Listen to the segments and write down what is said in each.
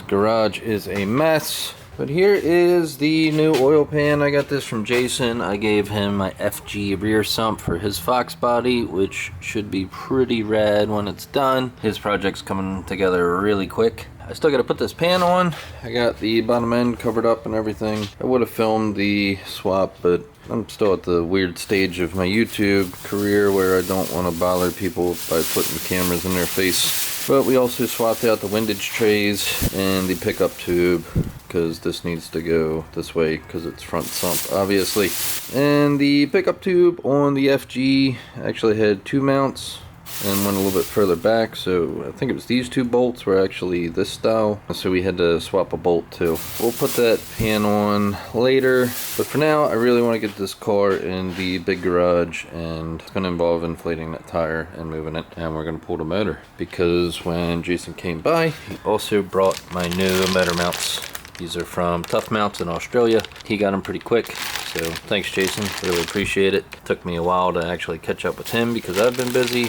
garage is a mess. But here is the new oil pan. I got this from Jason. I gave him my FG rear sump for his Fox body, which should be pretty rad when it's done. His project's coming together really quick. I still got to put this pan on. I got the bottom end covered up and everything. I would have filmed the swap, but I'm still at the weird stage of my YouTube career where I don't want to bother people by putting cameras in their face. But we also swapped out the windage trays and the pickup tube because this needs to go this way because it's front sump, obviously. And the pickup tube on the FG actually had 2 mounts and went a little bit further back, so I think it was these 2 bolts were actually this style, so we had to swap a bolt too. We'll put that pan on later, but for now I really want to get this car in the big garage, and it's going to involve inflating that tire and moving it, and we're going to pull the motor because when Jason came by he also brought my new motor mounts. These are from Tough Mounts in Australia. He got them pretty quick, so thanks Jason, really appreciate it. Took me a while to actually catch up with him because I've been busy.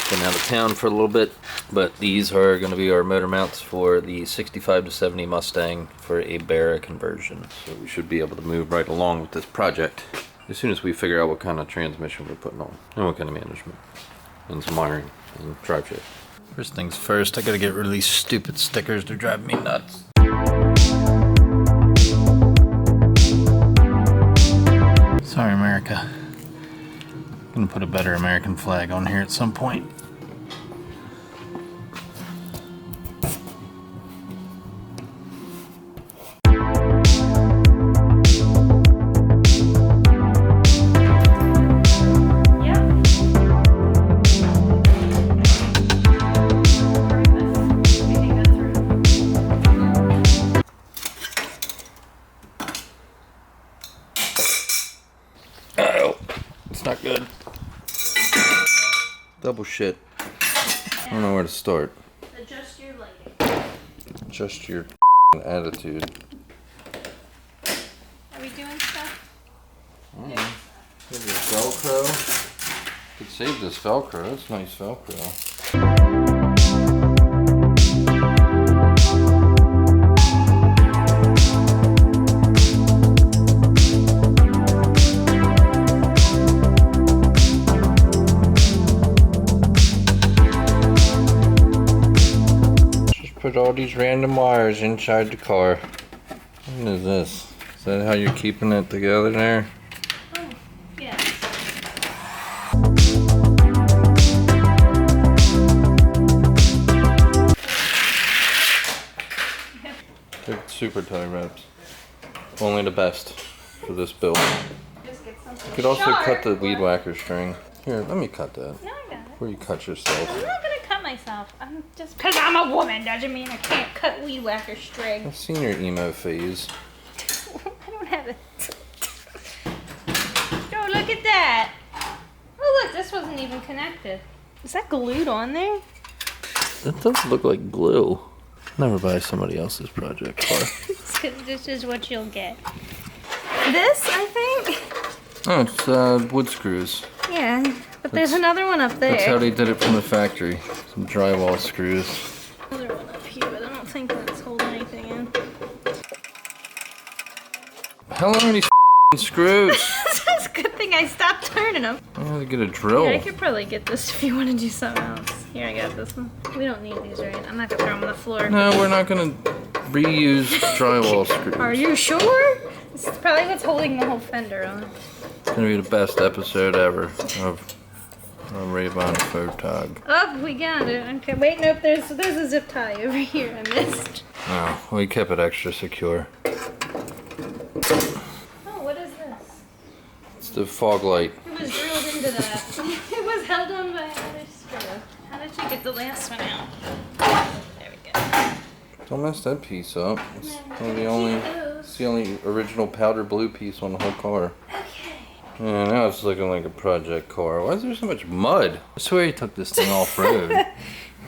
Been out of town for a little bit, but these are going to be our motor mounts for the 65 to 70 Mustang for a Barra conversion. So we should be able to move right along with this project as soon as we figure out what kind of transmission we're putting on and what kind of management and some wiring and drive shaft. First things first, I got to get rid of these stupid stickers. They're driving me nuts. Sorry, America. I'm gonna put a better American flag on here at some point. It's not good. Double shit. I don't know where to start. Adjust your lighting. Adjust your attitude. Are we doing stuff? Yeah. Maybe Velcro. Could save this Velcro. That's nice Velcro. Put all these random wires inside the car. What is this? Is that how you're keeping it together there? Oh, yeah. They're super tie wraps. Only the best for this build. Just get something You could also sharp. cut the weed whacker string. Here, let me cut that. No, I got it. Before you cut yourself. I'm not gonna cut myself. I'm just because I'm a woman doesn't mean I can't cut weed whacker string. I've seen your emo phase. I don't have it. Oh, look at that. Oh, look, this wasn't even connected. Is that glued on there? That does look like glue. Never buy somebody else's project car. This is what you'll get. This, I think. Oh, it's wood screws. Yeah, but there's another one up there. That's how they did it from the factory. Some drywall screws. Another one up here, but I don't think that's holding anything in. How long are these screws? It's a good thing I stopped turning them. I gotta get a drill. Yeah, I could probably get this if you want to do something else. Here, I got this one. We don't need these, right? I'm not gonna throw them on the floor. No, we're not gonna reuse drywall screws. Are you sure? This is probably what's holding the whole fender on. It's gonna be the best episode ever of RobRabonPhotog. Oh, we got it. Okay, wait, nope, there's a zip tie over here I missed. No, we kept it extra secure. Oh, what is this? It's the fog light. It was drilled into that. It was held on by another screw. How did you get the last one out? There we go. Don't mess that piece up. It's the only original powder blue piece on the whole car. Okay. Yeah, now it's looking like a project car. Why is there so much mud? I swear he took this thing off-road.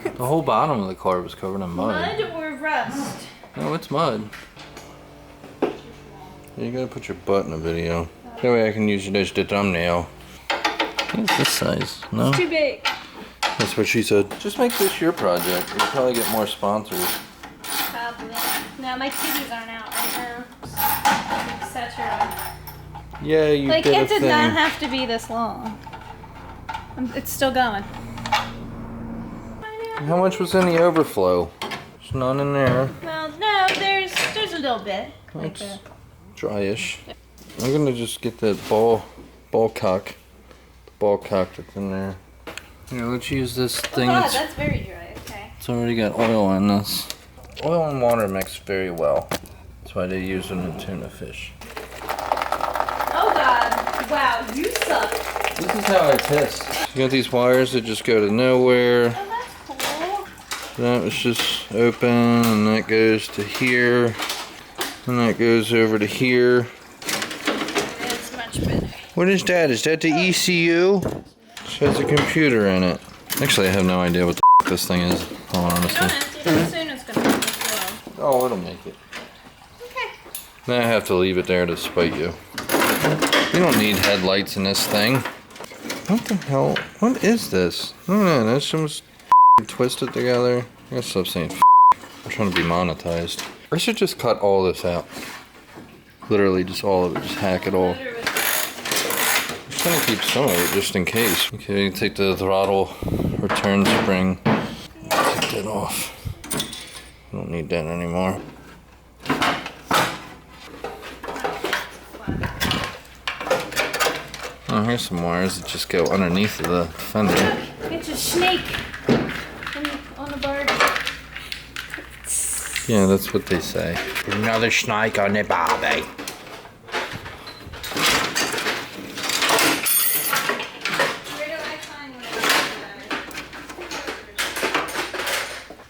The whole bottom of the car was covered in mud. Mud or rust? No, it's mud. You gotta put your butt in the video. That way I can use it as the thumbnail. It's this size, no? It's too big. That's what she said. Just make this your project. You'll probably get more sponsors. Probably. No, my kitties aren't out right now. Etc. Yeah, you Like, did a it did thing. not have to be this long. It's still going. How much was in the overflow? There's none in there. Well, no, there's a little bit. Like It's dryish. I'm gonna just get that ball cock. The ball cock that's in there. Here, let's use this thing that's very dry. Okay. it's already got oil in this. Oil and water mix very well. That's why they use them in tuna fish. Oh God! Wow, you suck. This is how I test. You got these wires that just go to nowhere. Oh, that's cool. That was just open, and that goes to here, and that goes over to here. It's much better. What is that? Is that the ECU? It has a computer in it. Actually, I have no idea what the this thing is, all honestly. Pretty soon it's gonna make it slow. Oh, it'll make it. Okay. Now I have to leave it there to spite you. You don't need headlights in this thing. What the hell? What is this? No, this was twisted together. I gotta stop saying I'm trying to be monetized. I should just cut all this out. Literally just all of it. Just hack it all. I'm just gonna keep some of it just in case. Okay, take the throttle return spring. Take that off. I don't need that anymore. Oh, here's some wires that just go underneath of the fender. It's a snake on the bar. Yeah, that's what they say. Another snake on the barbie. Where do I find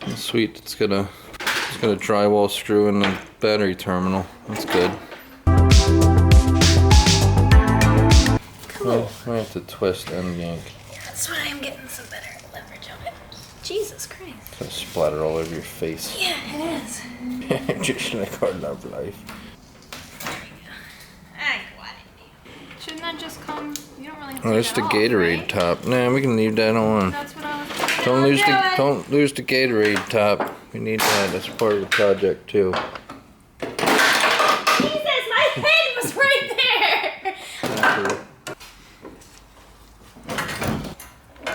one? Sweet, it's got a drywall screw in the battery terminal. That's good. Cool. I have to twist and yank. That's why I'm getting some better leverage on it. Jesus Christ. It's gonna splatter all over your face. Yeah, it is. Just like our love life. There we go. I got it. Shouldn't that just come? You don't really have to Oh, take that's it the off, Gatorade right? top. Nah, we can leave that on. That's what I was Don't lose the Gatorade top. We need that. That's part of the project too. Jesus, my head was right there.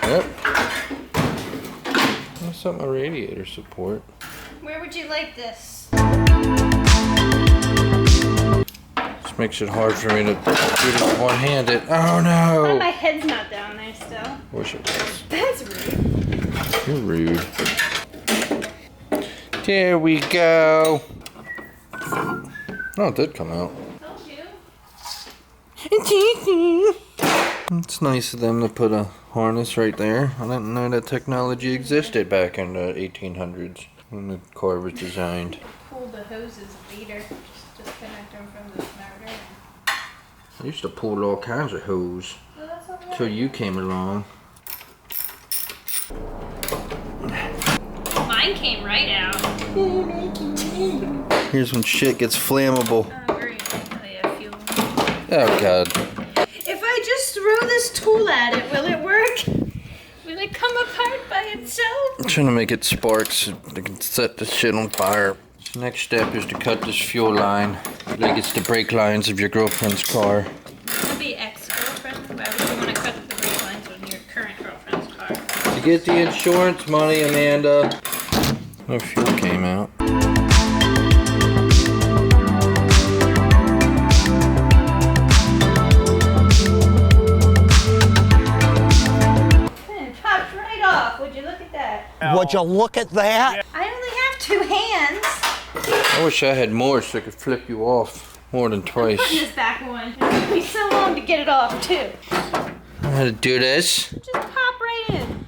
Yep. That's something a radiator support. Where would you like this? Just makes it hard for me to do this one-handed. Oh Oh, no! my head's not down there still. Wish it was. That's rude. You're rude. There we go. Oh, it did come out. Told you. It's nice of them to put a harness right there. I didn't know that technology existed back in the 1800s when the car was designed. Pull the hoses later. Just connect them from the starter. I used to pull all kinds of hose Well, that's all right. until you came along. Mine came right out. Here's when shit gets flammable. Oh, great. Oh, yeah, fuel. Oh god. If I just throw this tool at it, will it work? Will it come apart by itself? I'm trying to make it spark so they can set the shit on fire. So next step is to cut this fuel line. Like it's the brake lines of your girlfriend's car. It'll be ex-girlfriend. Why would you want to cut the brake lines on your current girlfriend's car? To get the insurance money, Amanda. No fuel came out. It popped right off. Would you look at that? Would you look at that? I only have 2 hands. I wish I had more so I could flip you off more than Putting twice. this back on. It took me so long to get it off, too. I had to do this. Just pop right in.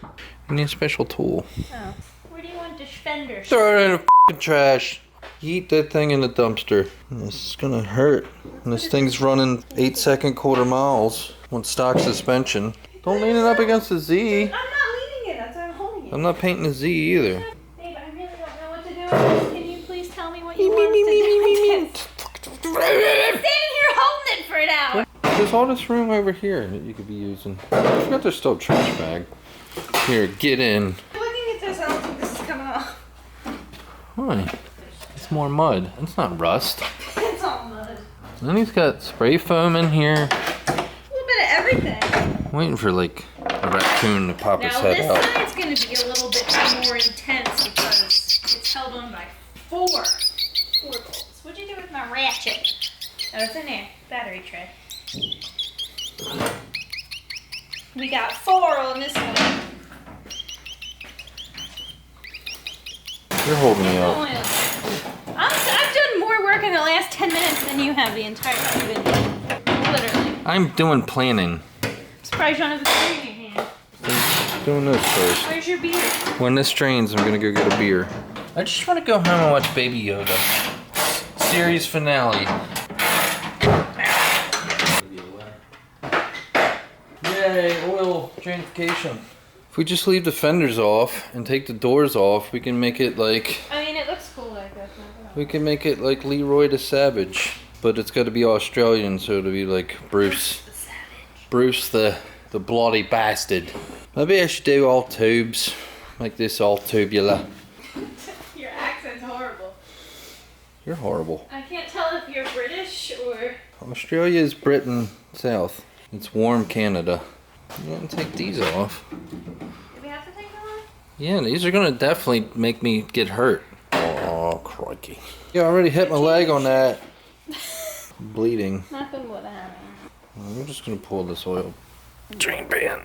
You need a special tool. Oh. Where do you want this fender? Throw it in the f***ing trash. Yeet that thing in the dumpster. This is gonna hurt. And this thing's running 8-second quarter miles on stock suspension. Don't lean it up against the Z. I'm not leaning it. That's why I'm holding it. I'm not painting the Z either. Babe, I really don't know what to do. Can you please tell me what you want to do with this? I'm standing here holding it for an hour. There's all this room over here that you could be using. I forgot there's still a trash bag. Here, get in. Looking at this, I don't think this is coming off. Why? It's It's more mud. It's not rust. It's all mud. And then he's got spray foam in here. A little bit of everything. I'm waiting for like a raccoon to pop his Now head out. this side's going to be a little bit more intense because it's held on by four bolts. What'd you do with my ratchet? Oh, it's in there. Battery tray. We got 4 on this one. You're holding me up. I've done more work in the last 10 minutes than you have the entire time. Literally. I'm doing planning. I'm surprised you don't have a beer in your hand. I'm doing this first. Where's your beer? When this drains, I'm gonna go get a beer. I just want to go home and watch Baby Yoda. Series finale. Yay, oil drainification. If we just leave the fenders off and take the doors off, we can make it like... I mean, it looks cool like this. We can make it like Leroy the Savage. But it's got to be Australian, so it'll be like Bruce. The Savage. Bruce the bloody bastard. Maybe I should do all tubes. Make this all tubular. Your accent's horrible. You're horrible. I can't tell if you're British or... Australia is Britain South. It's warm Canada. You want to take these off? Do we have to take them off? Yeah, these are gonna definitely make me get hurt. Oh, crikey. Yeah, I already hit my leg on that. I'm bleeding. Nothing would happen. I'm just gonna pull this oil drain pan.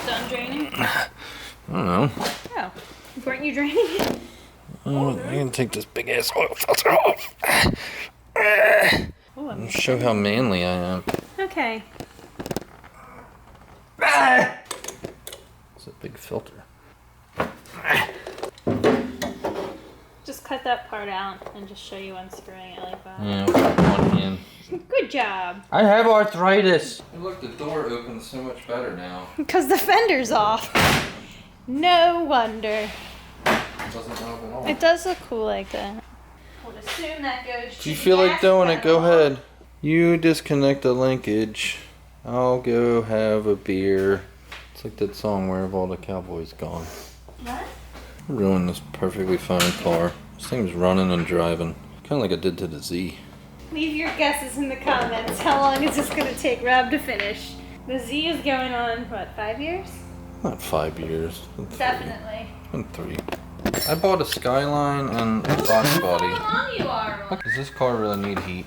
Done draining? I don't know. Oh. Weren't you draining it? I'm gonna take this big ass oil filter off. Oh, And show how manly I am. okay. It's a big filter. Just cut that part out and just show you unscrewing it like that. Yeah, with one hand. Good job. I have arthritis. Look, the door opens so much better now. Because the fender's off. No wonder. It doesn't move at all. It does look cool like that. Would assume that goes If you feel like doing it, go ahead. You disconnect the linkage. I'll go have a beer. It's like that song, Where Have All the Cowboys Gone? What? Ruined this perfectly fine car. This thing's running and driving. Kind of like I did to the Z. Leave your guesses in the comments. How long is this going to take Rob to finish? The Z is going on, what, 5 years? Not 5 years. Been 3. Definitely. Been 3. I bought a Skyline and a box body. How long you are? Does this car really need heat?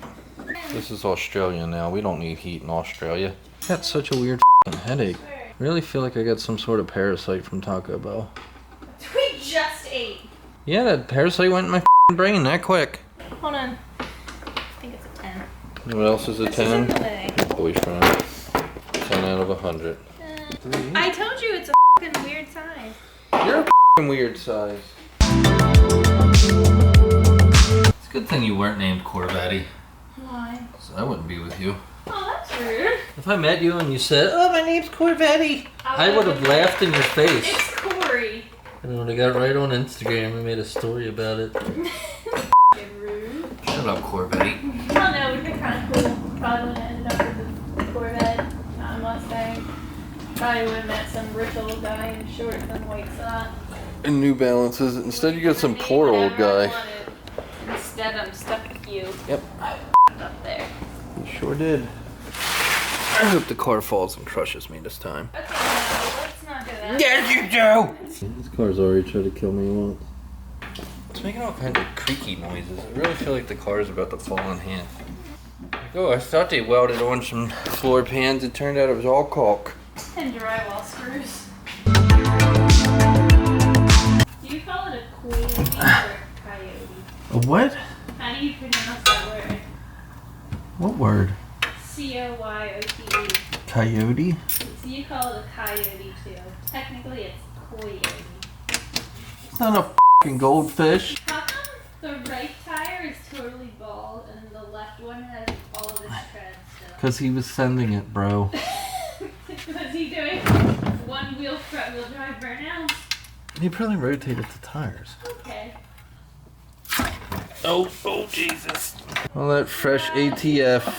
This is Australia now. We don't need heat in Australia. I got such a weird headache. I really feel like I got some sort of parasite from Taco Bell. We just ate. Yeah, that parasite went in my brain that quick. Hold on. I think it's a 10. What else is a This is in 10? the way. Boyfriend. 10 out of 100. I told you it's a fucking weird size. You're a weird size. It's a good thing you weren't named Corvetty. Why? So I wouldn't be with you. Oh, that's rude. If I met you and you said, "Oh, my name's Corvetty," I would have laughed in your face. It's Corey. And when I got right on Instagram, I made a story about it. Rude. Shut up, Corvetty. Oh no, we've been kind of cool. Probably would have ended up with a Corvette, not a Mustang. Probably would have met some rich old guy in shorts and white socks. And New Balances. Instead, you got some poor old guy. Instead, I'm stuck with you. Yep. Up there. You sure did. I hope the car falls and crushes me this time. Okay, no, let's not do that. Yes, you do! This car's already tried to kill me once. It's making all kinds of creaky noises. I really feel like the car is about to fall in half. Oh, I thought they welded on some floor pans. It turned out it was all caulk. And drywall screws. Do you call it a coyote or a coyote? A what? How do you pronounce that word? What word? C-O-Y-O-T-E. Coyote? So you call it a coyote too. Technically it's coyote. It's not a f***ing goldfish. How come the right tire is totally bald and the left one has all of its treads still? Because he was sending it, bro. Was he doing one wheel front wheel drive burnout? He probably rotated the tires. Okay. Oh, Jesus. All that fresh ATF.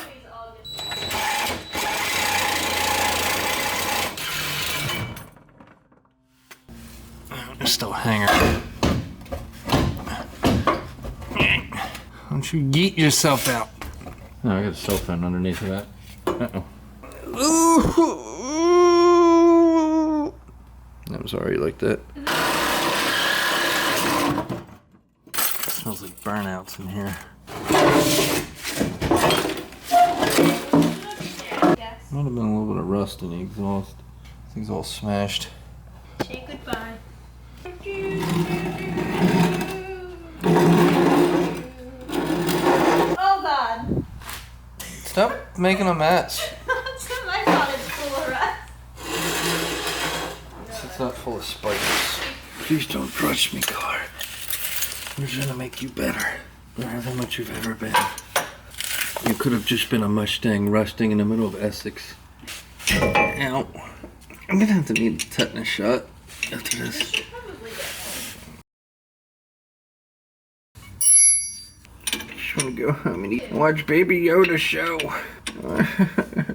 Still hanger. You yeet yourself out. Oh, I got a cell phone underneath of that. Uh-oh. I'm sorry you like that. Smells like burnouts in here. Yes. Might have been a little bit of rust in the exhaust. This thing's all smashed. Say goodbye. Oh God. Stop making a mess. I thought it's full of rust. It's not full of spiders. Please don't crush me, car. I'm trying to make you better. Better than what you've ever been. You could have just been a Mustang rusting in the middle of Essex. Ow. I'm gonna have to need a tetanus shot after this. Just wanna go home and watch Baby Yoda show. I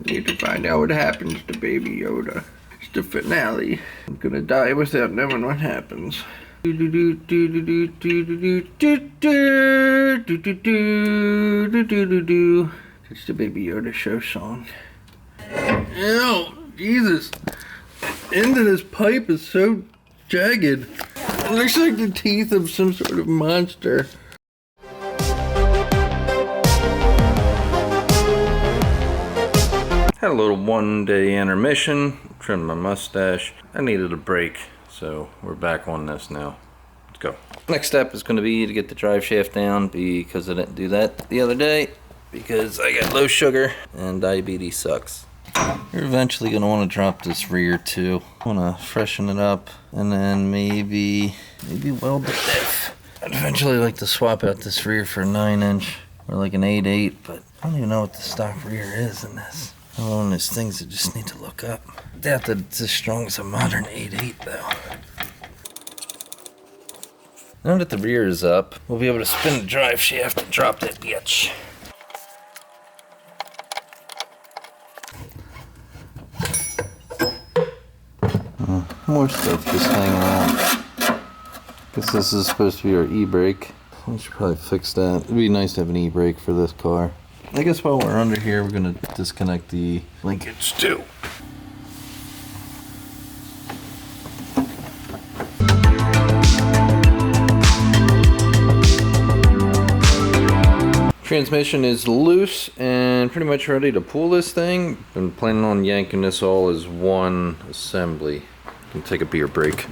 need to find out what happens to Baby Yoda. It's the finale. I'm gonna die without knowing what happens. It's the Baby Yoda show song. Ew, Jesus. The end of this pipe is so jagged. It looks like the teeth of some sort of monster. Had a little one-day intermission, trimmed my mustache. I needed a break, so we're back on this now. Let's go. Next step is going to be to get the drive shaft down because I didn't do that the other day because I got low sugar and diabetes sucks. You're eventually going to want to drop this rear too. I want to freshen it up and then maybe weld the diff. I'd eventually like to swap out this rear for a 9-inch or like an 8.8, but I don't even know what the stock rear is in this. One of those things I just need to look up. I doubt that it's as strong as a modern 8.8 though. Now that the rear is up, we'll be able to spin the drive shaft and drop that bitch. More stuff just hanging out. Guess this is supposed to be our e-brake. We should probably fix that. It'd be nice to have an e-brake for this car. I guess while we're under here, we're gonna disconnect the linkage too. Transmission is loose and pretty much ready to pull this thing. Been planning on yanking this all as one assembly. Can take a beer break,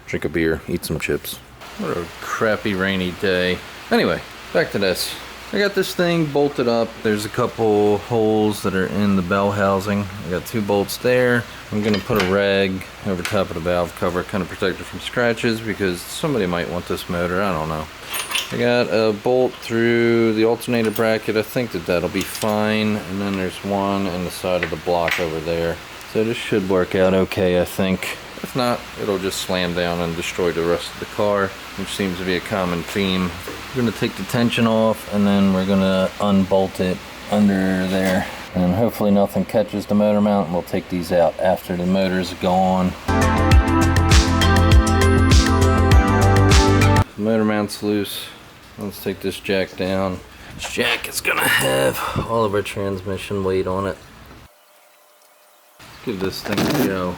drink a beer, eat some chips. What a crappy rainy day. Anyway, back to this. I got this thing bolted up. There's a couple holes that are in the bell housing. I got 2 bolts there. I'm gonna put a rag over top of the valve cover, kind of protect it from scratches because somebody might want this motor, I don't know. I got a bolt through the alternator bracket. I think that'll be fine. And then there's one in the side of the block over there. So this should work out okay, I think. If not, it'll just slam down and destroy the rest of the car, which seems to be a common theme. We're gonna take the tension off and then we're gonna unbolt it under there. And hopefully nothing catches the motor mount, and we'll take these out after the motor's gone. The motor mount's loose. Let's take this jack down. This jack is gonna have all of our transmission weight on it. Let's give this thing a go.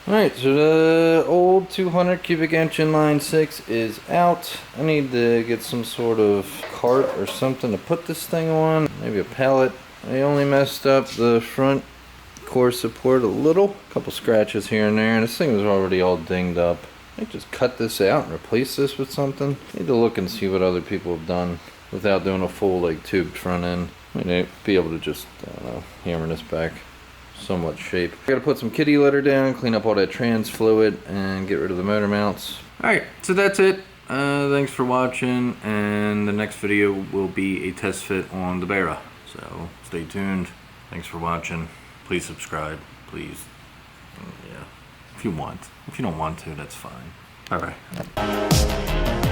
Alright, so the old 200 cubic inch inline 6 is out. I need to get some sort of cart or something to put this thing on. Maybe a pallet. I only messed up the front core support a little. A couple scratches here and there. This thing was already all dinged up. I just cut this out and replace this with something. Need to look and see what other people have done without doing a full like tubed front end. I mean, be able to just, I don't know, hammer this back. Somewhat shape. I gotta put some kitty litter down, clean up all that trans fluid, and get rid of the motor mounts. Alright, so that's it. Thanks for watching, and the next video will be a test fit on the Barra. So stay tuned. Thanks for watching. Please subscribe. Please. Yeah. If you want. If you don't want to, that's fine. All right.